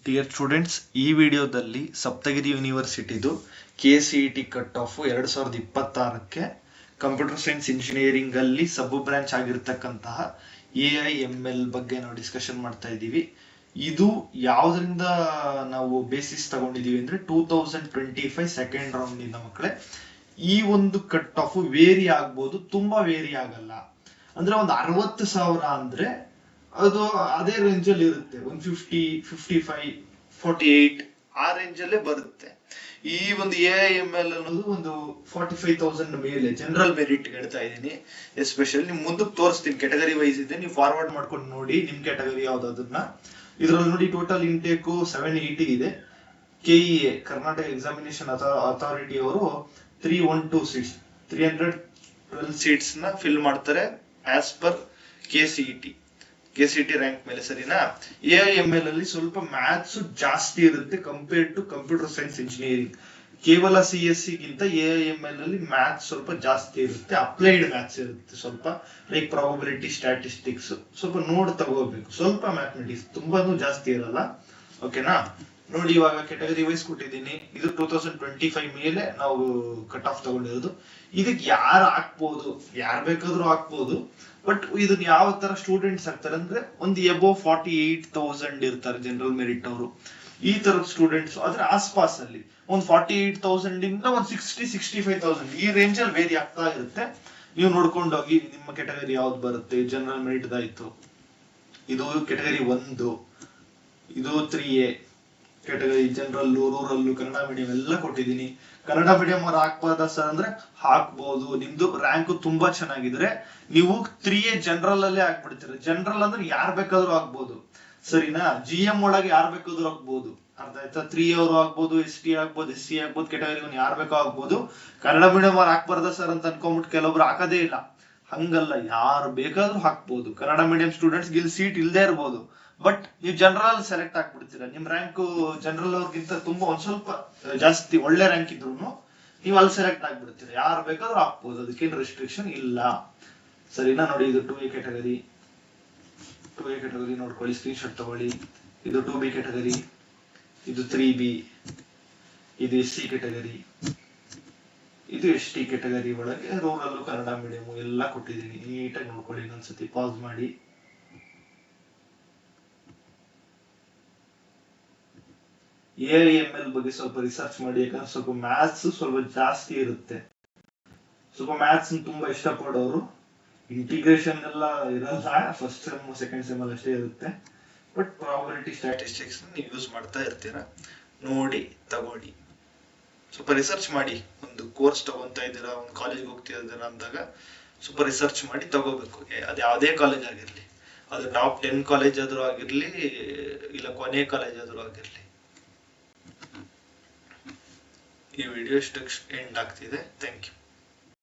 Dear students, ಈ ವಿಡಿಯೋದಲ್ಲಿ ಸಪ್ತಗಿರಿ ಯೂನಿವರ್ಸಿಟಿದು KCET ಕಟ್ ಆಫ್ 2026ಕ್ಕೆ ಕಂಪ್ಯೂಟರ್ ಸೈನ್ಸ್ ಇಂಜಿನಿಯರಿಂಗ್ ಅಲ್ಲಿ ಸಬ್ ಬ್ರಾಂಚ್ ಆಗಿರ್ತಕ್ಕಂತಹ AIML ಬಗ್ಗೆ ನಾವು ಡಿಸ್ಕಷನ್ ಮಾಡ್ತಾ ಇದ್ದೀವಿ. ಇದು ಯಾವ್ದ್ರಿಂದ ನಾವು ಬೇಸಿಸ್ ತಗೊಂಡಿದೀವಿ ಅಂದ್ರೆ 2025 ಸೆಕೆಂಡ್ ರೌಂಡ್ ಇಂದ ಮಕ್ಕಳೇ. ಈ ಒಂದು ಕಟ್ ಆಫ್ ವೇರಿ ಆಗ್ಬೋದು, ತುಂಬಾ ವೇರಿ ಆಗಲ್ಲ. ಅಂದ್ರೆ ಒಂದು 60,000 ಅಂದ್ರೆ ಅದು ಅದೇ ರೇಂಜ್ ಅಲ್ಲಿ ಇರುತ್ತೆ. 150, 55, 48 ಆ ರೇಂಜ್ ಅಲ್ಲೇ ಬರುತ್ತೆ. ಈ ಒಂದು AIML ಅನ್ನೋದು ಒಂದು 45,000 ಮೇಲೆ ಜನರಲ್ ಮೆರಿಟ್ ಹೇಳ್ತಾ ಇದ್ದೀನಿ. ಎಸ್ಪೆಷಲಿ ನಿಮ್ ಮುಂದಕ್ಕೆ ತೋರಿಸ್ತೀನಿ, ಕೆಟಗರಿ ವೈಸ್ ಇದೆ, ನೀವು ಫಾರ್ವರ್ಡ್ ಮಾಡ್ಕೊಂಡು ನೋಡಿ ನಿಮ್ ಕೆಟಗರಿ ಯಾವ್ದು ಅದನ್ನ. ಇದ್ರಲ್ಲಿ ನೋಡಿ ಟೋಟಲ್ ಇಂಟೇಕ್ 780 ಇದೆ. KEA ಕರ್ನಾಟಕ ಎಕ್ಸಾಮಿನೇಷನ್ ಅಥಾರಿಟಿ ಅವರು 312 ಸೀಟ್ಸ್ 312 ಸೀಟ್ಸ್ ನ ಫಿಲ್ ಮಾಡ್ತಾರೆ ಆಸ್ ಪರ್ KCET ರ್ಯಾಂಕ್ ಮೇಲೆ, ಸರಿನಾ? AIML ಅಲ್ಲಿ ಸ್ವಲ್ಪ ಮ್ಯಾಥ್ಸ್ ಜಾಸ್ತಿ ಇರುತ್ತೆ compare to computer science engineering. ಕೇವಲ CSC ಗಿಂತ AIML ಅಲ್ಲಿ ಮ್ಯಾಥ್ಸ್ ಸ್ವಲ್ಪ ಜಾಸ್ತಿ ಇರುತ್ತೆ, ಅಪ್ಲೈಡ್ ಮ್ಯಾಥ್ಸ್ ಇರುತ್ತೆ ಸ್ವಲ್ಪ, ಲೈಕ್ ಪ್ರಾಬಬಿಲಿಟಿ, ಸ್ಟ್ಯಾಟಿಸ್ಟಿಕ್ಸ್ ಸ್ವಲ್ಪ ನೋಡಿ ತಗೋಬೇಕು. ಸ್ವಲ್ಪ ಮ್ಯಾಥಮೆಟಿಕ್ಸ್ ತುಂಬಾನು ಜಾಸ್ತಿ ಇರಲ್ಲ, ಓಕೆನಾ? ನೋಡಿ, ಇವಾಗ ಕೆಟಗರಿ ವೈಸ್ ಕೊಟ್ಟಿದ್ದೀನಿ. ಇದು 2025 ಮೇಲೆ ನಾವು ಕಟ್ ಆಫ್ ತಗೊಂಡಿರೋದು. ಇದಕ್ಕೆ ಯಾರು ಹಾಕ್ಬೋದು, ಯಾರು ಬೇಕಾದ್ರೂ ಹಾಕ್ಬೋದು. ಬಟ್ ಇದನ್ನ ಯಾವ ತರ ಸ್ಟೂಡೆಂಟ್ಸ್ ಆಗ್ತಾರೆ ಅಂದ್ರೆ ಒಂದು ಎಬೋವ್ 48,000 ಇರ್ತಾರೆ ಜನರಲ್ ಮೆರಿಟ್ ಅವರು. ಈ ತರದ ಸ್ಟೂಡೆಂಟ್ಸ್ ಆದ್ರೆ ಆಸ್ಪಾಸ್ ಅಲ್ಲಿ ಒಂದು 48,000 ಇಂದ ಒಂದು 60-65,000 ಈ ರೇಂಜ್ ಅಲ್ಲಿ ವೇರಿ ಆಗ್ತಾ ಇರುತ್ತೆ. ನೀವು ನೋಡ್ಕೊಂಡು ಹೋಗಿ ನಿಮ್ಮ ಕೆಟಗರಿ ಯಾವ್ದು ಬರುತ್ತೆ. ಜನರಲ್ ಮೆರಿಟ್ ಆಯ್ತು, ಇದು ಕೆಟಗರಿ 1, ಇದು 3A category, general, rural, Kannada medium ಎಲ್ಲ ಕೊಟ್ಟಿದ್ದೀನಿ. ಕನ್ನಡ ಮೀಡಿಯಂ ಅವ್ರು ಹಾಕ್ಬೋದಾ ಸರ್ ಅಂದ್ರೆ ಹಾಕ್ಬೋದು. ನಿಮ್ದು ರ್ಯಾಂಕ್ ತುಂಬಾ ಚೆನ್ನಾಗಿದ್ರೆ ನೀವು 3A ಜನರಲ್ ಅಲ್ಲೇ ಹಾಕ್ಬಿಡ್ತೀರ. ಜನರಲ್ ಅಂದ್ರೆ ಯಾರ್ ಬೇಕಾದ್ರೂ ಆಗ್ಬೋದು, ಸರಿನಾ? GM ಒಳಗೆ ಯಾರ್ ಬೇಕಾದ್ರೂ ಆಗ್ಬೋದು, ಅರ್ಥ ಆಯ್ತಾ? 3A ಅವರು ಆಗ್ಬೋದು, ST ಆಗ್ಬೋದು, SC ಆಗ್ಬೋದು, ಕೆಟಗರಿ ಯಾರ್ ಬೇಕೋ ಆಗ್ಬೋದು. ಕನ್ನಡ ಮೀಡಿಯಂ ಅವ್ರು ಹಾಕ್ಬಾರ್ದ ಸರ್ ಅಂತ ಅನ್ಕೊಂಡ್ಬಿಟ್ಟು ಕೆಲವೊಬ್ರು ಹಾಕೋದೇ ಇಲ್ಲ. ಹಂಗಲ್ಲ, ಯಾರು ಬೇಕಾದ್ರೂ ಹಾಕ್ಬೋದು. Kannada medium students Gill seat ಇಲ್ದೇ ಇರ್ಬೋದು, ಬಟ್ ನೀವು ಜನರಲ್ ಸೆಲೆಕ್ಟ್ ಆಗ್ಬಿಡ್ತೀರಾ. ನಿಮ್ ರ್ಯಾಂಕ್ ಜನರಲ್ ಅವ್ರಿಗಿಂತ ತುಂಬಾ ಒಂದ್ ಸ್ವಲ್ಪ ಜಾಸ್ತಿ ಒಳ್ಳೆ ರ್ಯಾಂಕ್ ಇದ್ರು ನೀವು ಅಲ್ಲಿ ಸೆಲೆಕ್ಟ್ ಆಗ್ಬಿಡ್ತೀರಾ. ಯಾರು ಬೇಕಾದ್ರೂ ಹಾಕ್ಬೋದು, ಅದಕ್ಕೇನು ರೆಸ್ಟ್ರಿಕ್ಷನ್ ಇಲ್ಲ, ಸರಿನಾ? ನೋಡಿ, ಇದು 2A ಕೆಟಗರಿ ನೋಡ್ಕೊಳ್ಳಿ, ಸ್ಕ್ರೀನ್ ಶಾಟ್ ತಗೊಳ್ಳಿ. ಇದು 2B ಕೆಟಗರಿ, ಇದು 3B, ಇದು SC ಕೆಟಗರಿ, ಇದು ST ಕೆಟಗರಿ ಒಳಗೆ ರೂರಲ್, ಕನ್ನಡ ಮೀಡಿಯಂ ಎಲ್ಲ ಕೊಟ್ಟಿದ್ದೀನಿ. ನೀಟಾಗಿ ನೋಡ್ಕೊಳ್ಳಿ. ಇನ್ನೊಂದ್ಸತಿ ಪಾಸ್ ಮಾಡಿ. AIML ಬಗ್ಗೆ ಸ್ವಲ್ಪ ರಿಸರ್ಚ್ ಮಾಡಿ, ಯಾಕಂದ್ರೆ ಸ್ವಲ್ಪ ಮ್ಯಾಥ್ಸ್ ಸ್ವಲ್ಪ ಜಾಸ್ತಿ ಇರುತ್ತೆ. ಸ್ವಲ್ಪ ಮ್ಯಾಥ್ಸ್ ತುಂಬಾ ಇಷ್ಟಪಡೋರು. ಇಂಟಿಗ್ರೇಷನ್ ಎಲ್ಲ ಇರಲ್ಲ, ಫಸ್ಟ್ ಸೆಮ್ ಸೆಕೆಂಡ್ ಸೆಮ್ ಅಲ್ಲಿ ಅಷ್ಟೇ ಇರುತ್ತೆ. ಬಟ್ ಪ್ರಾಬಬಿಲಿಟಿ, ಸ್ಟ್ಯಾಟಿಸ್ಟಿಕ್ಸ್ ನೀವು ಯೂಸ್ ಮಾಡ್ತಾ ಇರ್ತೀರಾ. ನೋಡಿ ತಗೊಳ್ಳಿ, ಸ್ವಲ್ಪ ರಿಸರ್ಚ್ ಮಾಡಿ. ಒಂದು ಕೋರ್ಸ್ ತಗೊಂತಾ ಇದ್ದೀರಾ, ಒಂದು ಕಾಲೇಜ್ಗೆ ಹೋಗ್ತಿದ್ದೀರಾ ಅಂದಾಗ ಸ್ವಲ್ಪ ರಿಸರ್ಚ್ ಮಾಡಿ ತಗೋಬೇಕು. ಅದು ಯಾವುದೇ ಕಾಲೇಜ್ ಆಗಿರ್ಲಿ, ಅದು ಟಾಪ್ 10 ಕಾಲೇಜ್ ಆದ್ರೂ ಆಗಿರ್ಲಿ, ಇಲ್ಲ ಕೊನೆ ಕಾಲೇಜ್ ಆದ್ರೂ ಆಗಿರ್ಲಿ. ಈ ವಿಡಿಯೋ ಇಷ್ಟು ಎಂಡ್ ಆಗ್ತಿದೆ. Thank you.